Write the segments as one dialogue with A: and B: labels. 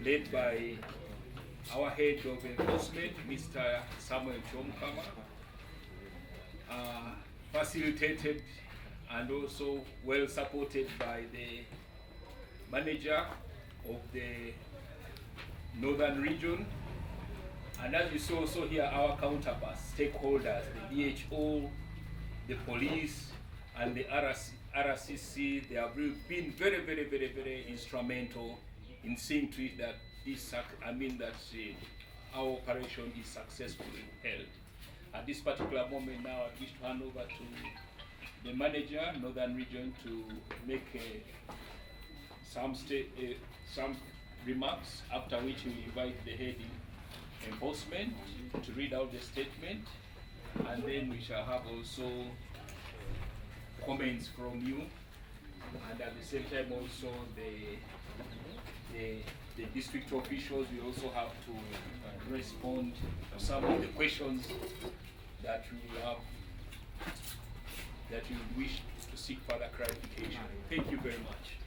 A: led by our head of enforcement, Mr. Samuel Chomkama, facilitated and also well supported by the manager of the northern region. And as you saw also here, our counterparts, stakeholders, the DHO, the police, and the RCC, they have been very instrumental in seeing to it that our operation is successfully held. At this particular moment now, I wish to hand over to the manager, Northern Region, to make some remarks, after which we invite the head enforcement to read out the statement, and then we shall have also comments from you, and at the same time also the district officials will also have to respond to some of the questions that you have, that you wish to seek further clarification. Thank you very much.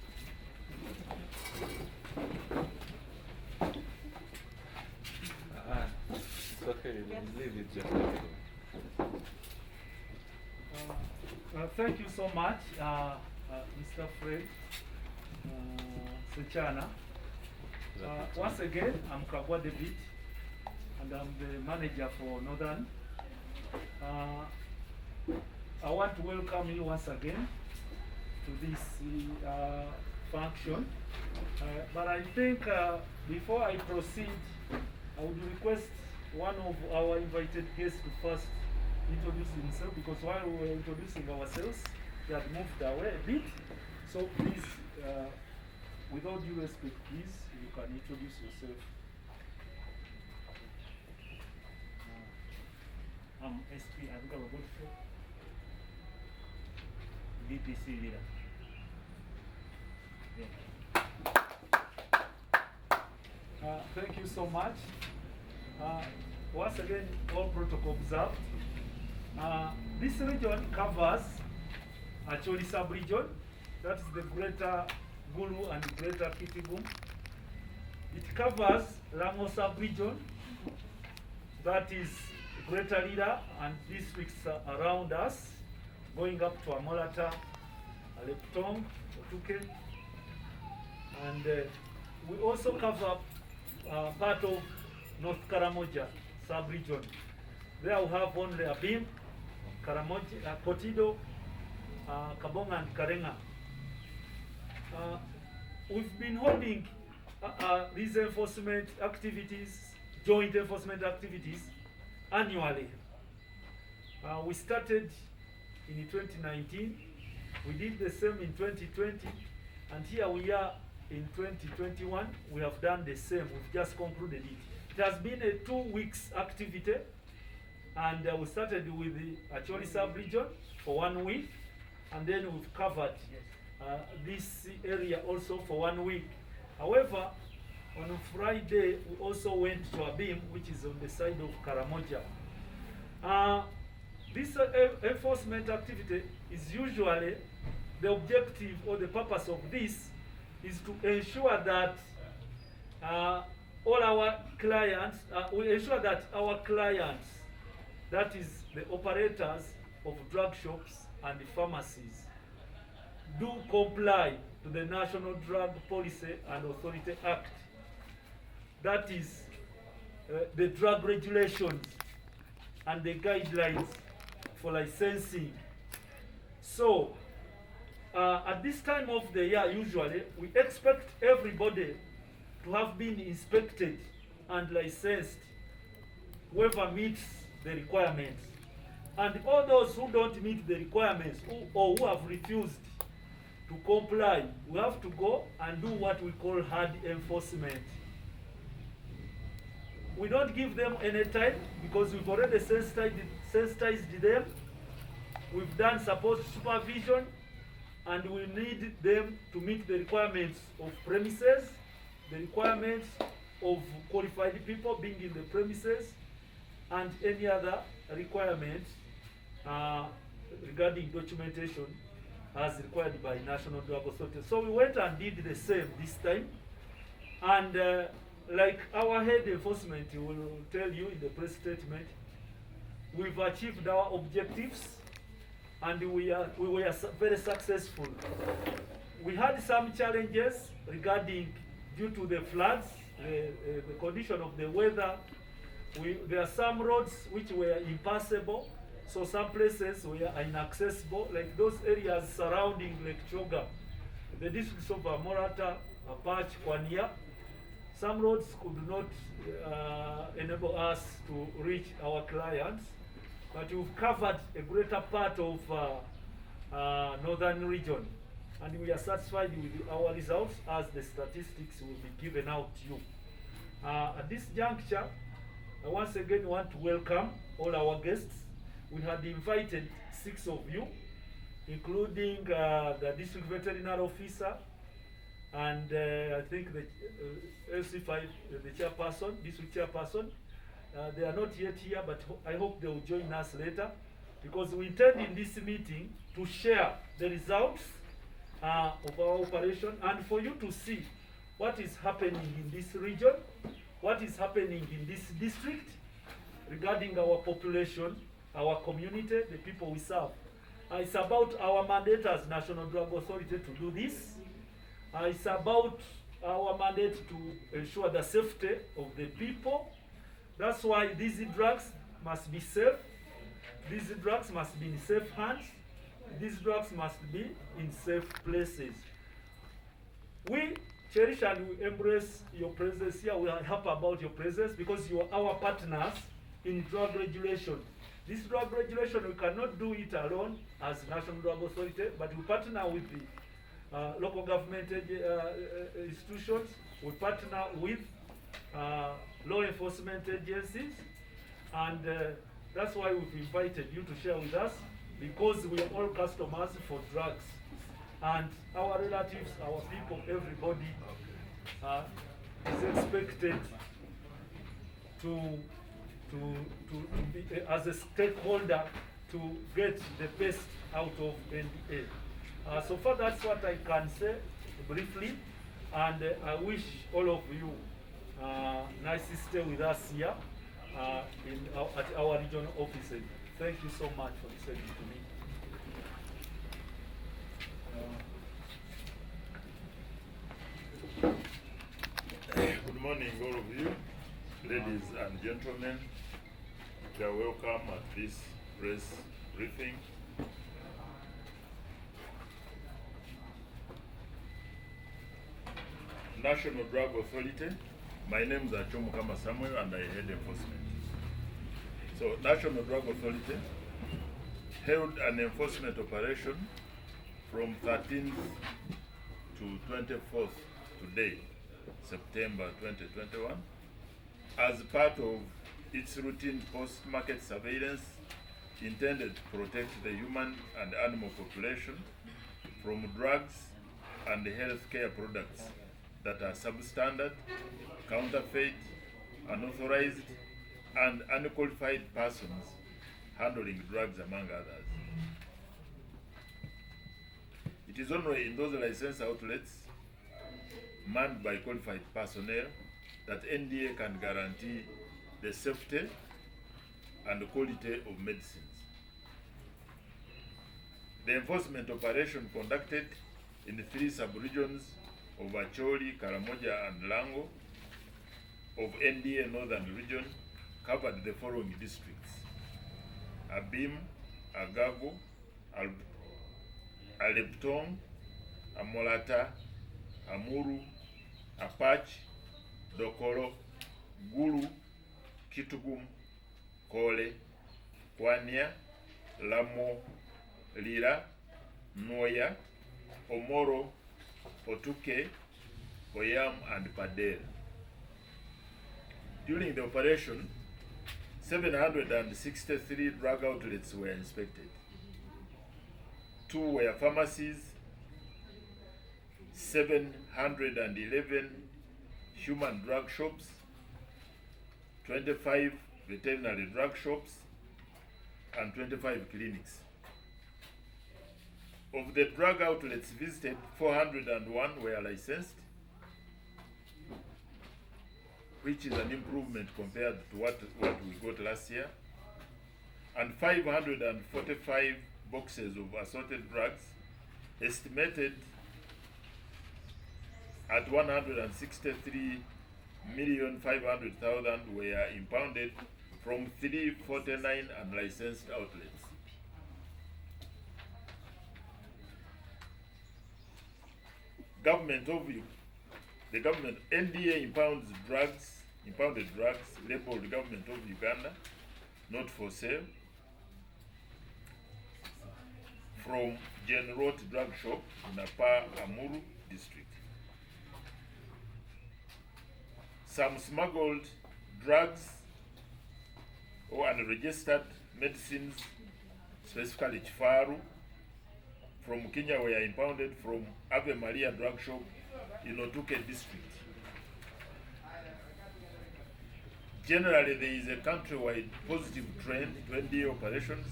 B: It's okay, leave it just
C: thank you so much, Mr. Fred Sechana. Once again, I'm Kagwa David, and I'm the manager for Northern. I want to welcome you once again to this function. But I think before I proceed, I would request one of our invited guests to first introduce himself, because while we were introducing ourselves, he had moved away a bit. So please, with all due respect, please, you can introduce yourself.
D: I'm SP Abdul VPC leader. Yeah.
C: Thank you so much. Once again, all protocol observed. This region covers Acholi sub-region, that is the Greater Gulu and Greater Kitigum. It covers Lango sub-region, that is Greater Lida and districts around us, going up to Amolata, Aleptong, Otuke, and we also cover part of North Karamoja sub-region. There we have only Abim, Karamoja, Kotido, Kabonga and Karenga. We've been holding these enforcement activities, joint enforcement activities, annually. We started in 2019, we did the same in 2020, and here we are in 2021. We have done the same, we've just concluded it. It has been a 2 weeks activity, and we started with the Acholi sub-region for 1 week, and then we've covered this area also for 1 week. However, on Friday, we also went to Abim, which is on the side of Karamoja. This enforcement activity is usually, the objective or the purpose of this is to ensure that all our clients, we ensure that our clients, that is the operators of drug shops and the pharmacies, do comply to the National Drug Policy and Authority Act. That is the drug regulations and the guidelines for licensing. So, at this time of the year, usually, we expect everybody to have been inspected and licensed, whoever meets the requirements. And all those who don't meet the requirements or who have refused to comply, we have to go and do what we call hard enforcement. We don't give them any time because we've already sensitized them. We've done support supervision, and we need them to meet the requirements of premises, the requirements of qualified people being in the premises, and any other requirements regarding documentation as required by National Drug Authority. So we went and did the same this time, and like our head enforcement will tell you in the press statement, we've achieved our objectives and we were very successful. We had some challenges regarding due to the floods, the condition of the weather. There are some roads which were impassable, so some places were inaccessible, like those areas surrounding Lake Choga, the districts of Morata, Apache, Kwania. Some roads could not enable us to reach our clients, but we've covered a greater part of northern region, and we are satisfied with our results as the statistics will be given out to you. At this juncture, I once again want to welcome all our guests. We had invited 6 of you, including the district veterinary officer, and I think the LC5, the chairperson, district chairperson. They are not yet here, but I hope they will join us later, because we intend in this meeting to share the results of our operation and for you to see what is happening in this region, what is happening in this district regarding our population, our community, the people we serve. It's about our mandate as National Drug Authority to do this. It's about our mandate to ensure the safety of the people. That's why these drugs must be safe. These drugs must be in safe hands. These drugs must be in safe places. We cherish and we embrace your presence here. We are happy about your presence because you are our partners in drug regulation. This drug regulation, we cannot do it alone as National Drug Authority, but we partner with the local government institutions. We partner with law enforcement agencies, and that's why we've invited you to share with us, because we are all customers for drugs, and our relatives, our people, everybody is expected to be as a stakeholder to get the best out of NDA. So far, that's what I can say briefly, and I wish all of you nicely stay with us here at our regional offices. Thank you so much for listening to me.
E: Good morning, all of you, ladies and gentlemen. You are welcome at this press briefing. National Drug Authority. My name is Achomukama Samuel and I head enforcement. So, National Drug Authority held an enforcement operation from 13th to 24th today, September 2021, as part of its routine post-market surveillance intended to protect the human and animal population from drugs and healthcare products that are substandard, counterfeit, unauthorized, and unqualified persons handling drugs, among others. It is only in those licensed outlets manned by qualified personnel that NDA can guarantee the safety and quality of medicines. The enforcement operation conducted in the 3 sub-regions of Acholi, Karamoja, and Lango of NDA Northern Region covered the following districts: Abim, Agago, Aleptong, Amolata, Amuru, Apache, Dokoro, Gulu, Kitugum, Kole, Kwania, Lamo, Lira, Noya, Omoro, Otuke, Oyam, and Padel. During the operation, 763 drug outlets were inspected. 2 were pharmacies, 711 human drug shops, 25 veterinary drug shops, and 25 clinics. Of the drug outlets visited, 401 were licensed, which is an improvement compared to what we got last year, and 545 boxes of assorted drugs, estimated at 163,500,000 were impounded from 349 unlicensed outlets. The government NDA impounded drugs labeled Government of Uganda, not for sale, from General Drug Shop in Upper Amuru district. Some smuggled drugs or unregistered medicines, specifically Chifaru, from Kenya were impounded from Ave Maria Drug Shop in Otuke district. Generally, there is a countrywide positive trend to NDA operations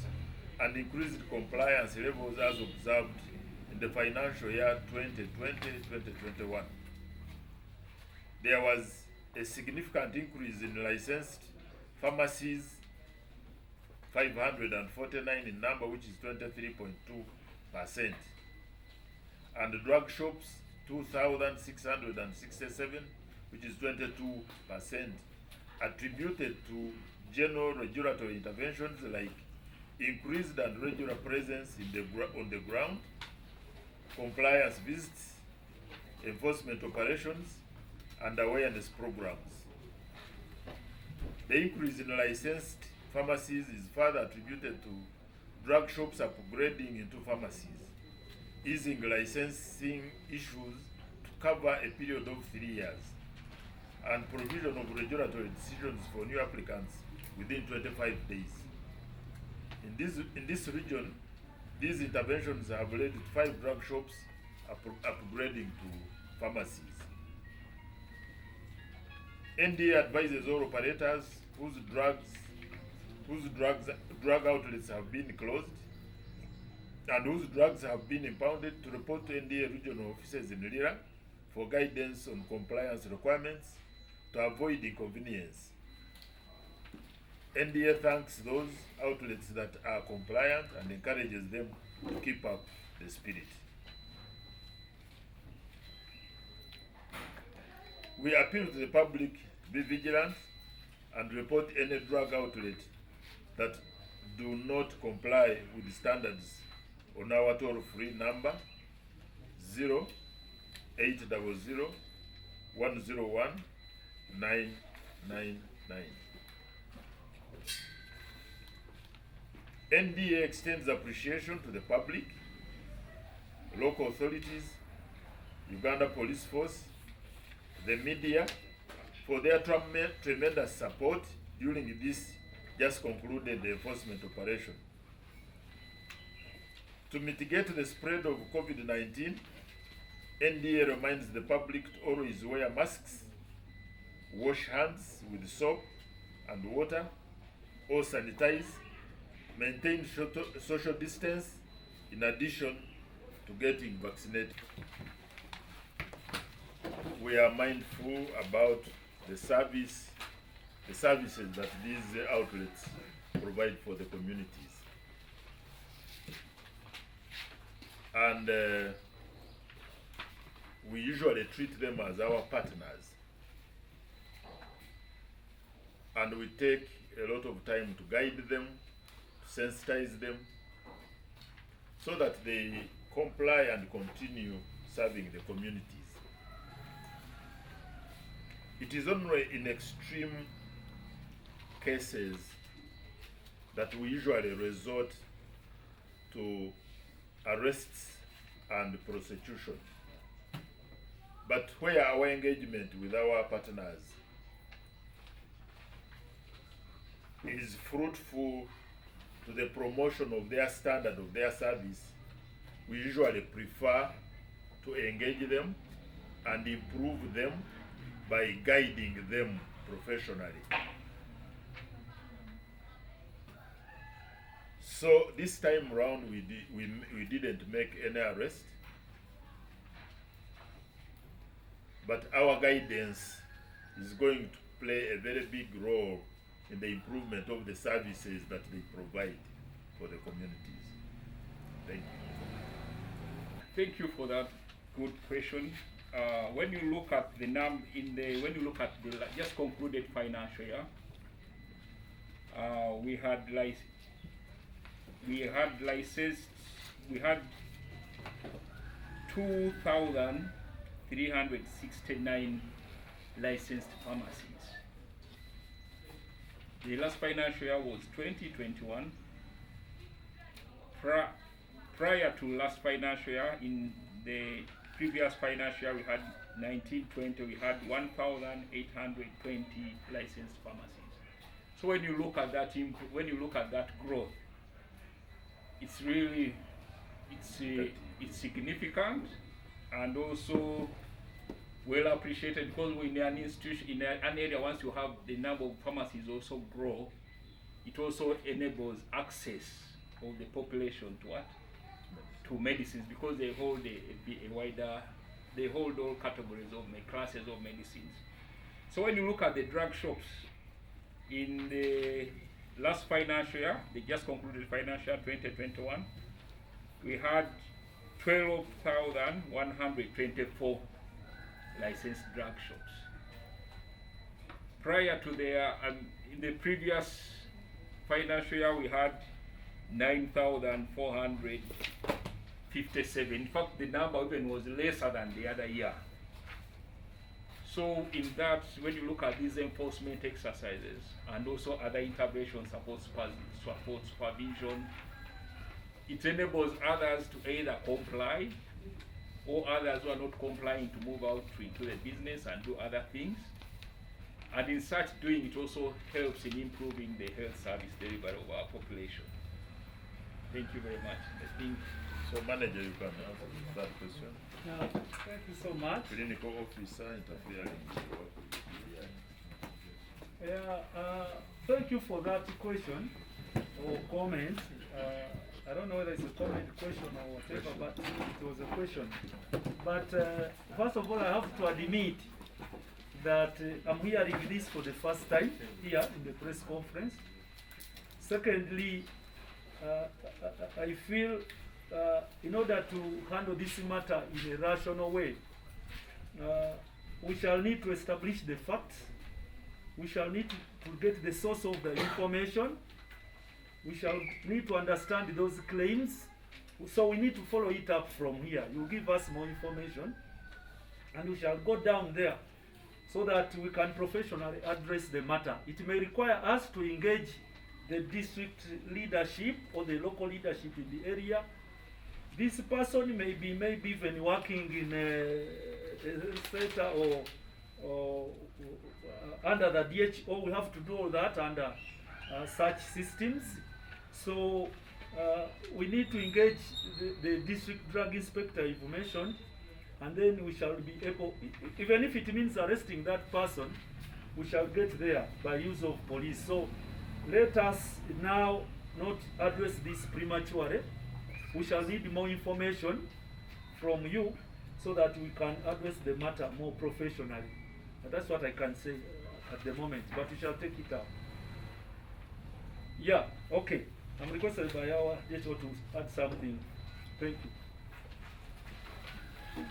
E: and increased compliance levels as observed in the financial year 2020-2021. There was a significant increase in licensed pharmacies, 549 in number, which is 23.2%, and drug shops, 2,667, which is 22%, attributed to general regulatory interventions like increased and regular presence on the ground, compliance visits, enforcement operations, and awareness programs. The increase in licensed pharmacies is further attributed to drug shops upgrading into pharmacies, easing licensing issues to cover a period of 3 years, and provision of regulatory decisions for new applicants within 25 days. In this region, these interventions have led to 5 drug shops upgrading to pharmacies. NDA advises all operators whose drug outlets have been closed and whose drugs have been impounded to report to NDA regional offices in Lira for guidance on compliance requirements to avoid inconvenience. NDA thanks those outlets that are compliant and encourages them to keep up the spirit. We appeal to the public, be vigilant and report any drug outlet that do not comply with the standards on our toll-free number 0800 101 999. NDA extends appreciation to the public, local authorities, Uganda Police Force, the media, for their tremendous support during this just concluded enforcement operation. To mitigate the spread of COVID-19, NDA reminds the public to always wear masks, wash hands with soap and water, or sanitize, maintain social distance, in addition to getting vaccinated. We are mindful about the services that these outlets provide for the communities. And we usually treat them as our partners. And we take a lot of time to guide them, to sensitize them, so that they comply and continue serving the communities. It is only in extreme cases that we usually resort to arrests and prosecution. But where our engagement with our partners is fruitful to the promotion of their standard of their service, we usually prefer to engage them and improve them by guiding them professionally. So this time around we didn't make any arrest, but our guidance is going play a very big role in the improvement of the services that they provide for the communities. Thank you.
A: Thank you for that good question. When you look at the when you look at the just concluded financial year, we had licensed 2,369 licensed pharmacies. The last financial year was 2021. Prior to last financial year, in the previous financial year, we had 1920, we had 1,820 licensed pharmacies. So when you look at that growth, it's really it's significant and also well appreciated, because in an institution, in an area, once you have the number of pharmacies also grow, it also enables access of the population to what? To medicines, because they hold a wider, they hold all categories of classes of medicines. So when you look at the drug shops in the last financial year, the just concluded financial year 2021, we had 12,124 licensed drug shops. Prior to in the previous financial year, we had 9,457. In fact, the number even was lesser than the other year. So in that, when you look at these enforcement exercises and also other interventions, support supervision, it enables others to either comply or others who are not complying to move out into the business and do other things. And in such doing, it also helps in improving the health service delivery of our population. Thank you very much. I think
E: So manager, you can answer that question.
C: Thank you so much.
E: Clinical officer interfering with the work of the
C: Yeah, thank you for that question or comment. I don't know whether it's a comment, question, or whatever, but it was a question. But first of all, I have to admit that I'm hearing this for the first time here in the press conference. Secondly, I feel in order to handle this matter in a rational way, we shall need to establish the facts. We shall need to get the source of the information. We shall need to understand those claims. So we need to follow it up from here. You give us more information, and we shall go down there so that we can professionally address the matter. It may require us to engage the district leadership or the local leadership in the area. This person may be even working in a center or under the DHO. We have to do all that under such systems. So we need to engage the district drug inspector information, and then we shall be able, even if it means arresting that person, we shall get there by use of police. So let us now not address this prematurely. We shall need more information from you so that we can address the matter more professionally. And that's what I can say at the moment, but we shall take it up. Yeah, okay. I'm requested by our DHO to add something. Thank you.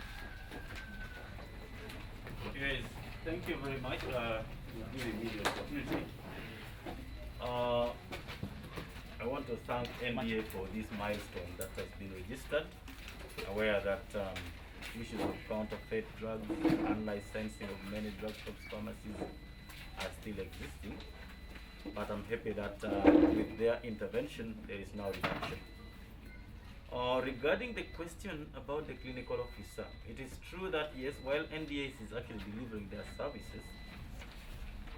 F: Yes, thank you very much. Giving me the opportunity. I want to thank NDA for this milestone that has been registered. Aware that issues of counterfeit drugs and licensing of many drug shops, pharmacies are still existing. But I'm happy that with their intervention, there is now reduction. Regarding the question about the clinical officer, it is true that yes, while NDAs is actually delivering their services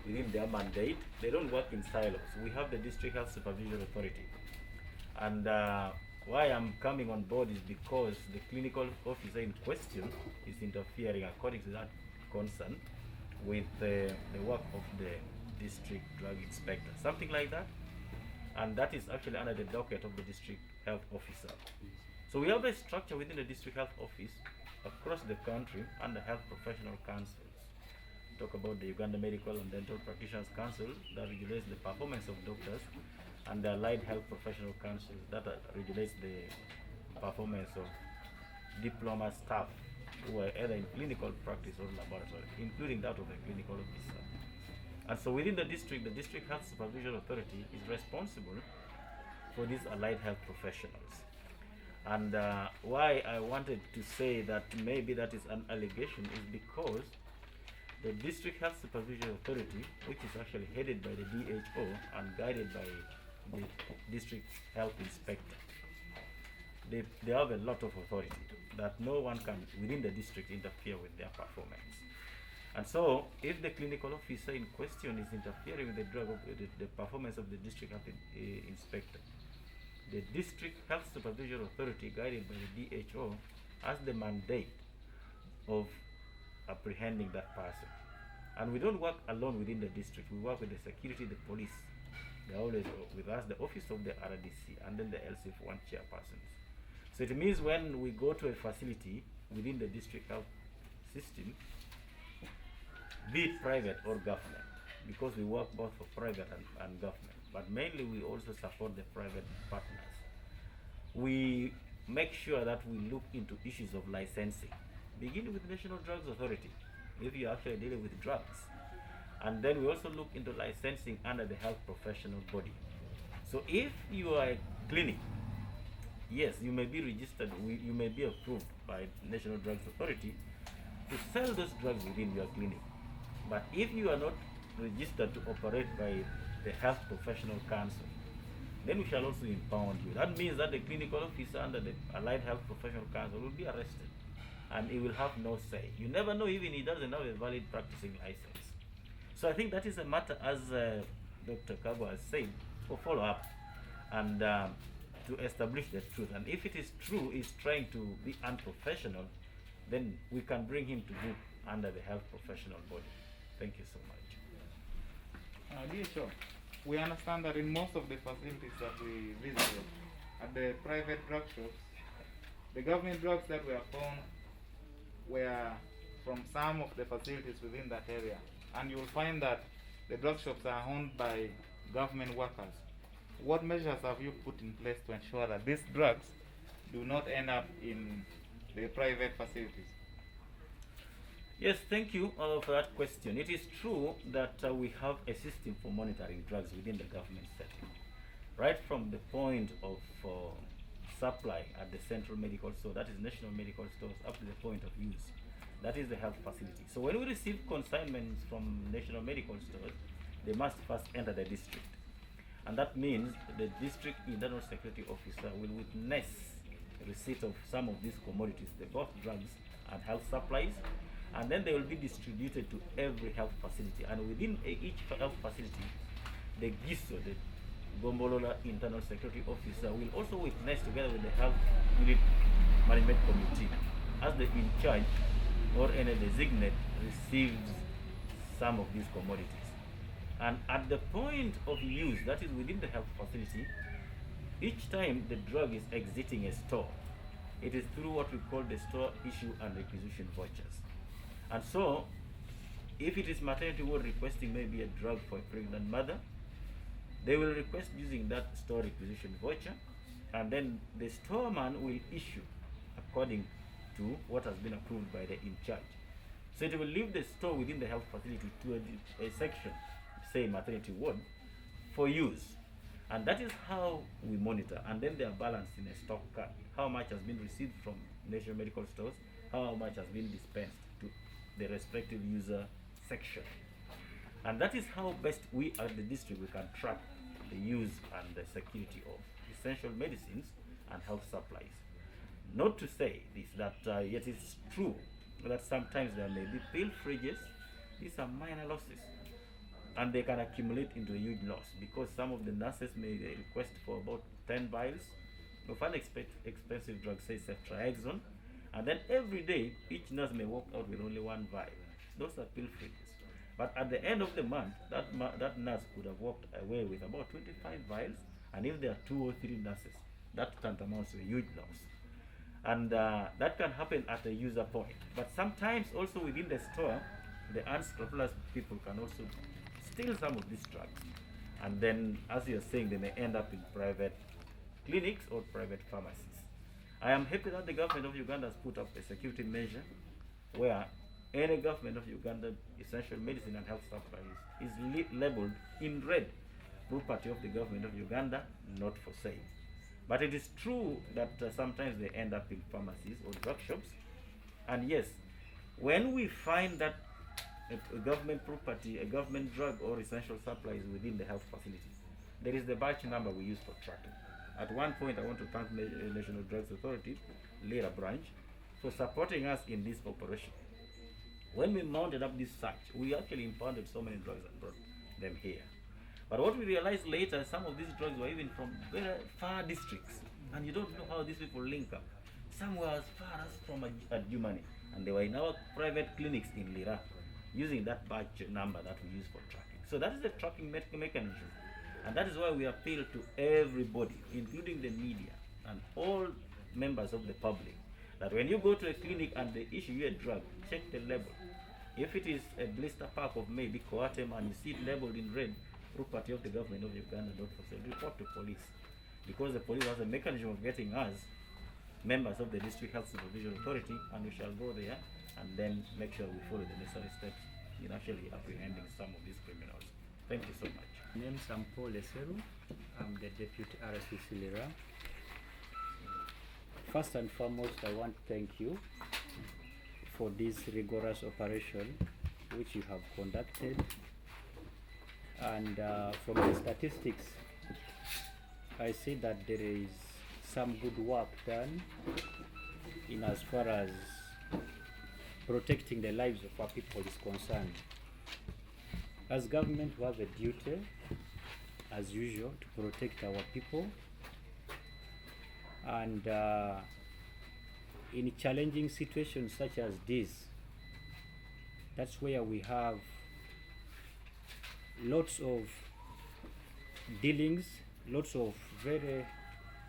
F: within their mandate, they don't work in silos. We have the District Health Supervision Authority. And why I'm coming on board is because the clinical officer in question is interfering, according to that concern, with the work of the district drug inspector, something like that. And that is actually under the docket of the district health officer. So we have a structure within the district health office across the country under health professional councils. talk about the Uganda Medical and Dental Practitioners Council that regulates the performance of doctors, and the Allied Health Professional Council that regulates the performance of diploma staff who are either in clinical practice or laboratory, including that of the clinical officer. And so within the district health supervision authority is responsible for these allied health professionals. And why I wanted to say that maybe that is an allegation is because the district health supervision authority, which is actually headed by the DHO and guided by the district health inspector, they have a lot of authority that no one can within the district interfere with their performance. And so if the clinical officer in question is interfering with the performance of the district health inspector, the district health supervision authority guided by the DHO has the mandate of apprehending that person. And we don't work alone within the district. We work with the security, the police. They're always with us, the office of the RDC, and then the LCF1 chairpersons. So it means when we go to a facility within the district health system, be it private or government, because we work both for private and government, but mainly we also support the private partners. We make sure that we look into issues of licensing, beginning with National Drugs Authority, if you're actually dealing with drugs. And then we also look into licensing under the health professional body. So if you are a clinic, yes, you may be registered, you may be approved by National Drugs Authority to sell those drugs within your clinic. But if you are not registered to operate by the Health Professional Council, then we shall also impound you. That means that the clinical officer under the Allied Health Professional Council will be arrested and he will have no say. You never know, even he doesn't have a valid practicing license. So I think that is a matter, as Dr. Kagwa has said, for follow-up and to establish the truth. And if it is true, he's trying to be unprofessional, then we can bring him to book under the health professional body. Thank you so much.
G: Dear Sean, we understand that in most of the facilities that we visited, at the private drug shops, the government drugs that were found were from some of the facilities within that area. And you will find that the drug shops are owned by government workers. What measures have you put in place to ensure that these drugs do not end up in the private facilities?
F: Yes, thank you for that question. It is true that we have a system for monitoring drugs within the government setting. Right from the point of supply at the central medical store, that is national medical stores, up to the point of use. That is the health facility. So when we receive consignments from national medical stores, they must first enter the district. And that means the district internal security officer will witness the receipt of some of these commodities, both drugs and health supplies, and then they will be distributed to every health facility. And within each health facility, the GISO, the Gombolola Internal Security Officer, will also witness together with the Health Unit Management Committee as the in charge or any designate receives some of these commodities. And at the point of use, that is within the health facility, each time the drug is exiting a store, it is through what we call the store issue and requisition vouchers. And so, if it is maternity ward requesting maybe a drug for a pregnant mother, they will request using that store requisition voucher, and then the storeman will issue according to what has been approved by the in charge. So it will leave the store within the health facility to a section, say maternity ward, for use. And that is how we monitor. And then they are balanced in a stock card. How much has been received from national medical stores, how much has been dispensed to the respective user section. And that is how best we at the district we can track the use and the security of essential medicines and health supplies. Not to say this, that yet it's true that sometimes there may be pilferages. These are minor losses, and they can accumulate into a huge loss because some of the nurses may request for about 10 vials of an expensive drug, say ceftriaxone, and then every day each nurse may walk out with only one vial. Those are pilferages. But at the end of the month, that nurse could have walked away with about 25 vials, and if there are 2 or 3 nurses, that tantamounts to a huge loss. And that can happen at a user point. But sometimes also within the store, the unscrupulous people can also steal some of these drugs, and then, as you're saying, they may end up in private clinics or private pharmacies. I am happy that the government of Uganda has put up a security measure where any government of Uganda essential medicine and health supplies is labeled in red, property of the government of Uganda, not for sale. But it is true that sometimes they end up in pharmacies or drug shops. And yes, when we find that a government property, a government drug or essential supply is within the health facility, there is the batch number we use for tracking. At one point, I want to thank the National Drugs Authority, Lira branch, for supporting us in this operation. When we mounted up this search, we actually impounded so many drugs and brought them here. But what we realized later, some of these drugs were even from very far districts, and you don't know how these people link up. Some were as far as from Adjumani, and they were in our private clinics in Lira, using that batch number that we use for tracking. So that is the tracking mechanism, and that is why we appeal to everybody, including the media and all members of the public, that when you go to a clinic and they issue you a drug, check the label. If it is a blister pack of maybe Coatem and you see it labeled in red, property of the government of Uganda, not for sale, report to police, because the police has a mechanism of getting us, members of the District Health Supervision Authority, and we shall go there and then make sure we follow the necessary steps in actually apprehending some of these criminals. Thank you so much.
H: My name is Paul Leseru. I'm the Deputy RSPC Lira. First and foremost, I want to thank you for this rigorous operation which you have conducted. And from the statistics, I see that there is some good work done in as far as protecting the lives of our people is concerned. As government, we have a duty, as usual, to protect our people. And in challenging situations such as this, that's where we have lots of dealings, lots of very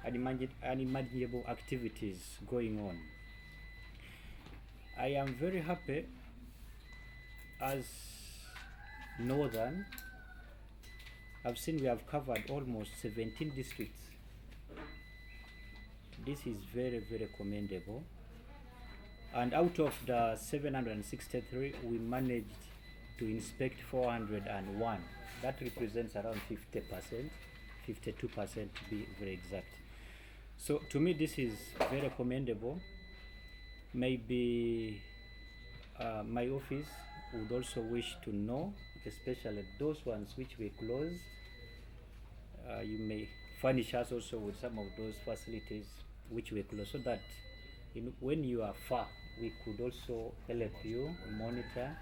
H: unimaginable activities going on. I am very happy as Northern. I've seen we have covered almost 17 districts. This is very, very commendable. And out of the 763, we managed to inspect 401. That represents around 50%, 52% to be very exact. So to me, this is very commendable. Maybe my office would also wish to know, especially those ones which were closed. You may furnish us also with some of those facilities which were closed, so that when you are far, we could also help you monitor.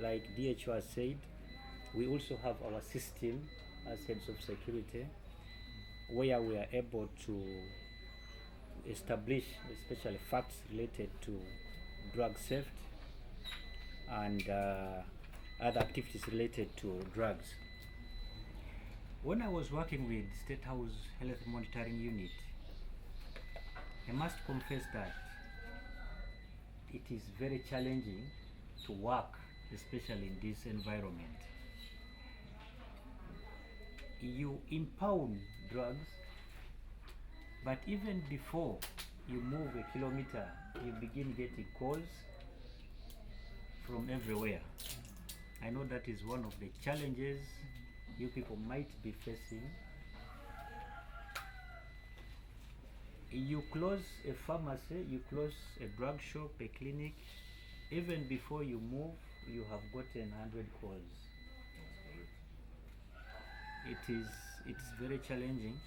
H: Like DHO has said, we also have our system as heads of security, where we are able to establish especially facts related to drug theft and other activities related to drugs. When I was working with State House Health Monitoring Unit, I must confess that it is very challenging to work, especially in this environment. You impound drugs, but even before you move a kilometer, you begin getting calls from everywhere. I know that is one of the challenges you people might be facing. You close a pharmacy, you close a drug shop, a clinic, even before you move, you have gotten 100 calls. It's very challenging,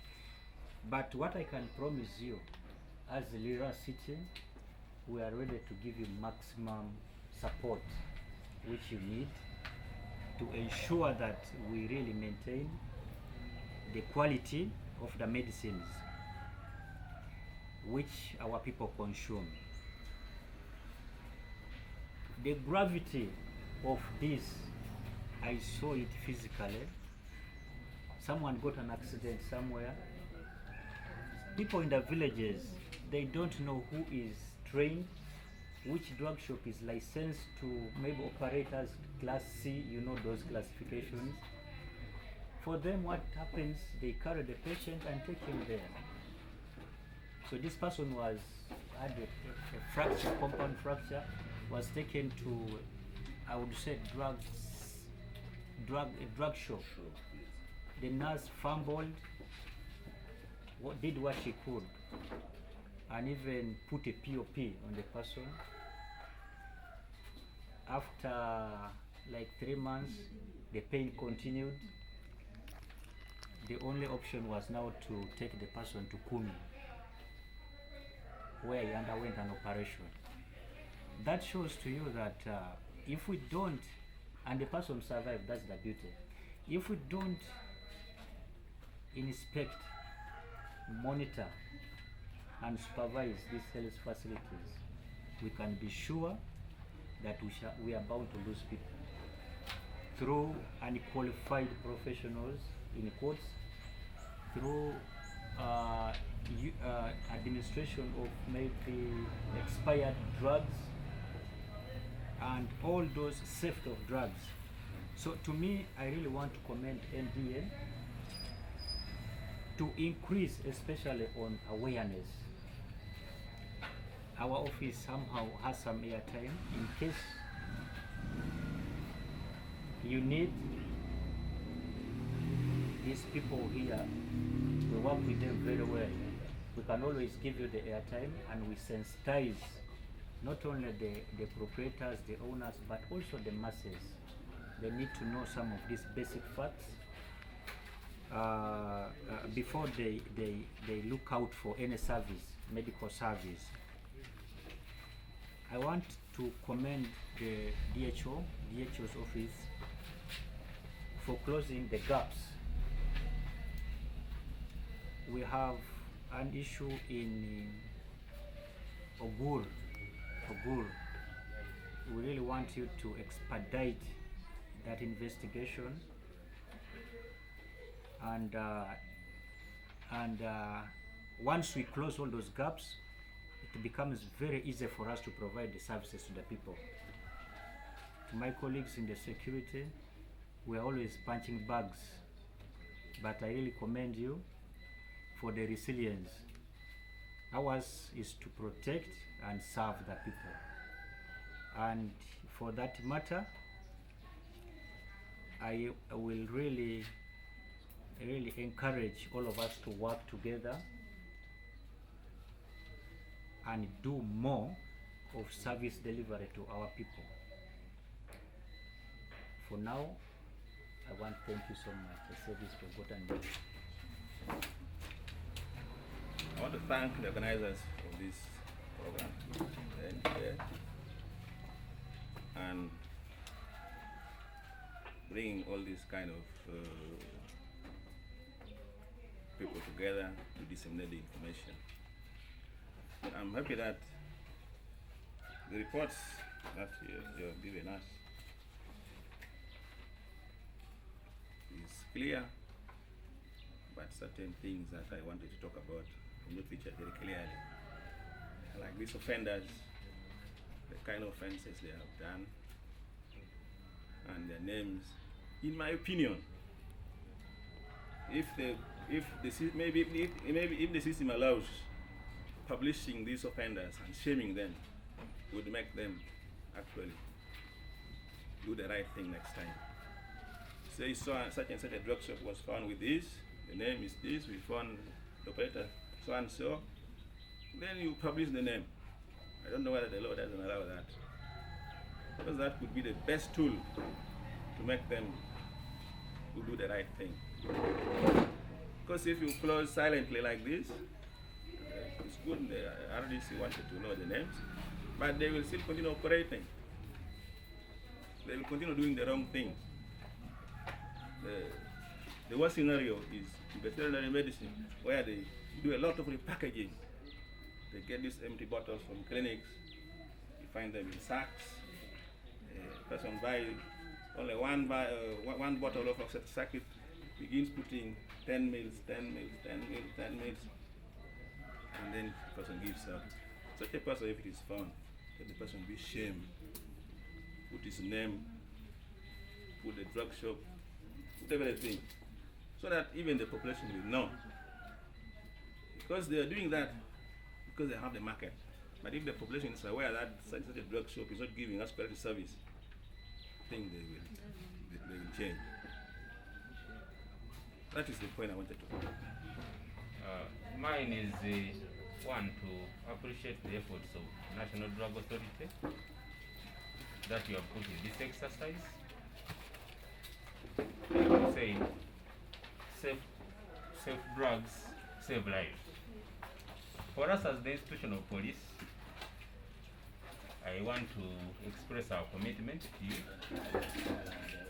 H: but what I can promise you, as Lira City, we are ready to give you maximum support which you need to ensure that we really maintain the quality of the medicines which our people consume. The gravity of this, I saw it physically. Someone got an accident somewhere. People in the villages, they don't know who is trained which drug shop is licensed to maybe operate as class C, you know those classifications. For them, what happens, they carry the patient and take him there. So this person had a fracture, compound fracture, was taken to, I would say, a drug shop. The nurse fumbled, did what she could, and even put a POP on the person. After like 3 months, the pain continued. The only option was now to take the person to Kumi, where he underwent an operation. That shows to you that if we don't, and the person survived, that's the beauty. If we don't inspect, monitor, and supervise these health facilities, we can be sure that we are bound to lose people through unqualified professionals, in quotes, through administration of maybe expired drugs and all those safety of drugs. So to me, I really want to commend NDA to increase, especially on awareness. Our office somehow has some airtime in case you need these people here. We work with them very well. We can always give you the airtime, and we sensitize not only the proprietors, the owners, but also the masses. They need to know some of these basic facts before they look out for any service, medical service. I want to commend the DHO's office for closing the gaps. We have an issue in Ogur. We really want you to expedite that investigation, and once we close all those gaps, it becomes very easy for us to provide the services to the people. To my colleagues in the security, we are always punching bags, but I really commend you for the resilience. Ours is to protect and serve the people. And for that matter, I will really encourage all of us to work together and do more of service delivery to our people. For now, I want to thank you so much. I say this for God and you.
I: I want to thank the organizers of this program and bringing all these kind of people together to disseminate the information. But I'm happy that the reports that you've given us is clear, but certain things that I wanted to talk about are not featured very clearly. Like these offenders, the kind of offenses they have done, and their names. In my opinion, if the system allows publishing these offenders and shaming them, would make them actually do the right thing next time. Say such and such a drug shop was found with this, the name is this, we found the operator so and so, then you publish the name. I don't know whether the law doesn't allow that, because that could be the best tool to make them do the right thing. Because if you close silently like this, it's good, the RDC wanted to know the names, but they will still continue operating. They will continue doing the wrong thing. The worst scenario is veterinary medicine, where they do a lot of repackaging. They get these empty bottles from clinics, you find them in sacks. A person buys only one bottle of oxycycline, begins putting 10 mils, and then the person gives up. Such a person, if it is found, Let the person be shamed, put his name, put the drug shop, put everything, so that even the population will know. Because they are doing that because they have the market. But if the population is aware that such a drug shop is not giving us quality service, I think they will change. That is the point I wanted to make.
J: Mine is one, to appreciate the efforts of National Drug Authority that you have put in this exercise. Saying safe drugs save lives. For us as the institution of police, I want to express our commitment to you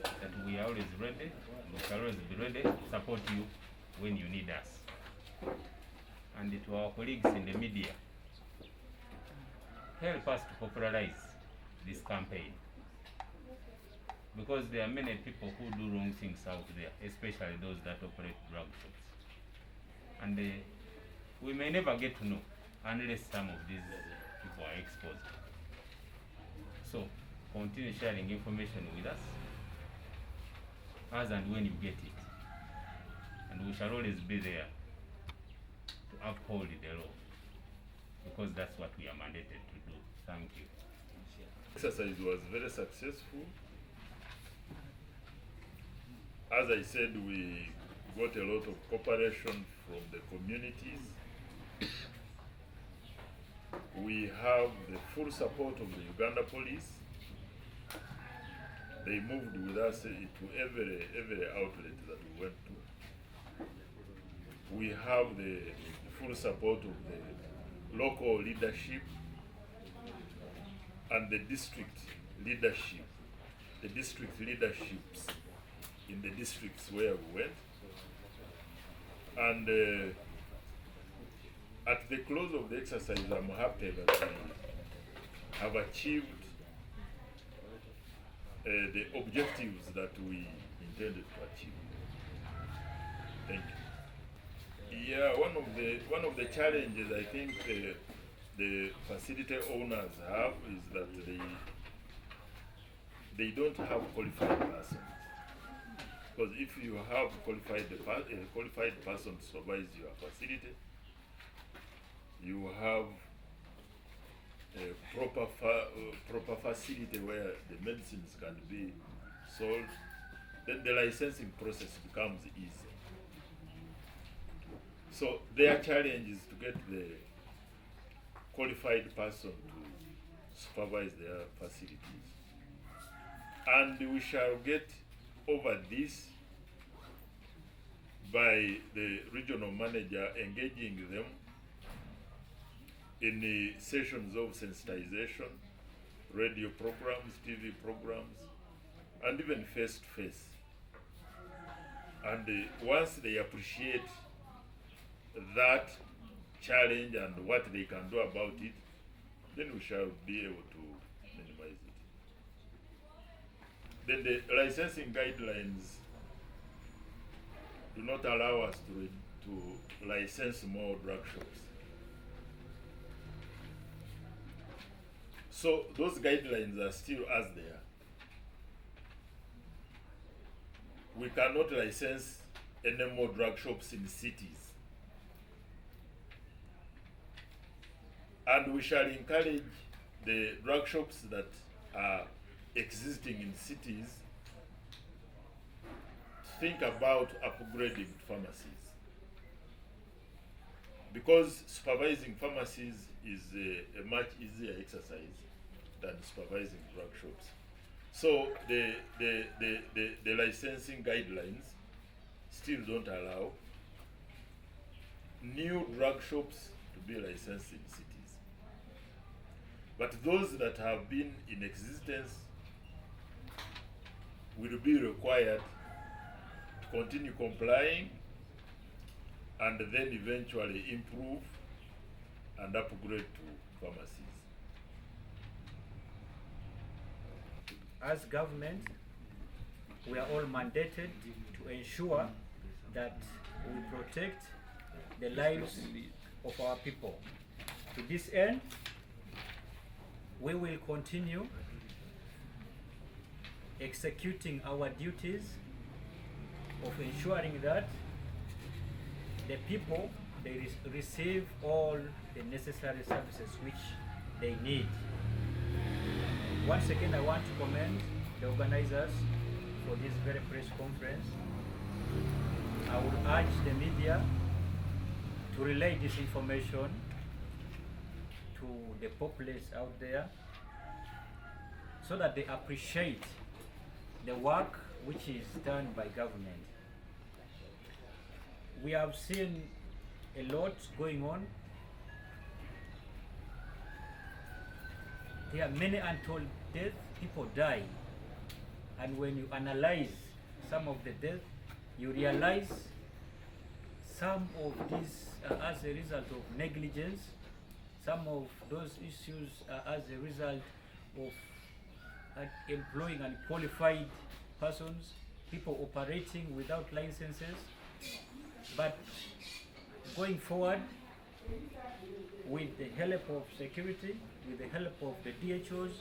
J: that we are always ready, we shall always be ready to support you when you need us. And to our colleagues in the media, help us to popularize this campaign, because there are many people who do wrong things out there, especially those that operate drug shops. And we may never get to know unless some of these people are exposed. So continue sharing information with us as and when you get it. And we shall always be there to uphold the law, because that's what we are mandated to do. Thank you.
E: Exercise was very successful. As I said, we got a lot of cooperation from the communities. We have the full support of the Uganda police. They moved with us to every outlet that we went to. We have the full support of the local leadership and the district leadership, the district leaderships in the districts where we went. And at the close of the exercise, I'm happy that we have achieved the objectives that we intended to achieve. Thank you. Yeah, one of the challenges I think the facility owners have is that they don't have qualified persons. Because if you have a qualified person to supervise your facility, you have a proper facility where the medicines can be sold, then the licensing process becomes easy. So their challenge is to get the qualified person to supervise their facilities. And we shall get over this by the regional manager engaging them in the sessions of sensitization, radio programs, TV programs, and even face-to-face. And once they appreciate that challenge and what they can do about it, then we shall be able to minimize it. Then the licensing guidelines do not allow us to license more drug shops. So those guidelines are still as they are. We cannot license any more drug shops in cities. And we shall encourage the drug shops that are existing in cities to think about upgrading pharmacies. Because supervising pharmacies is a much easier exercise than supervising drug shops. So the licensing guidelines still don't allow new drug shops to be licensed in cities. But those that have been in existence will be required to continue complying and then eventually improve and upgrade to pharmacies.
H: As government, we are all mandated to ensure that we protect the lives of our people. To this end, we will continue executing our duties of ensuring that the people they receive all the necessary services which they need. Once again, I want to commend the organizers for this very press conference. I will urge the media to relay this information to the populace out there so that they appreciate the work which is done by government. We have seen a lot going on. There are many untold deaths, people die. And when you analyze some of the deaths, you realize some of these are as a result of negligence. Some of those issues are as a result of employing unqualified persons, people operating without licenses. But going forward, with the help of security, with the help of the DHOs,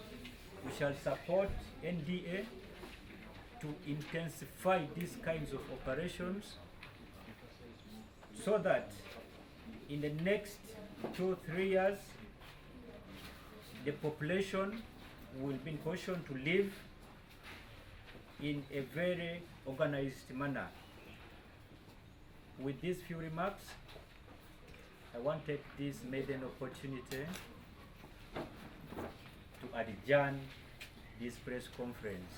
H: we shall support NDA to intensify these kinds of operations so that in the next 2 or 3 years, the population will be in position to live in a very organized manner. With these few remarks, I want to take this maiden opportunity to adjourn this press conference.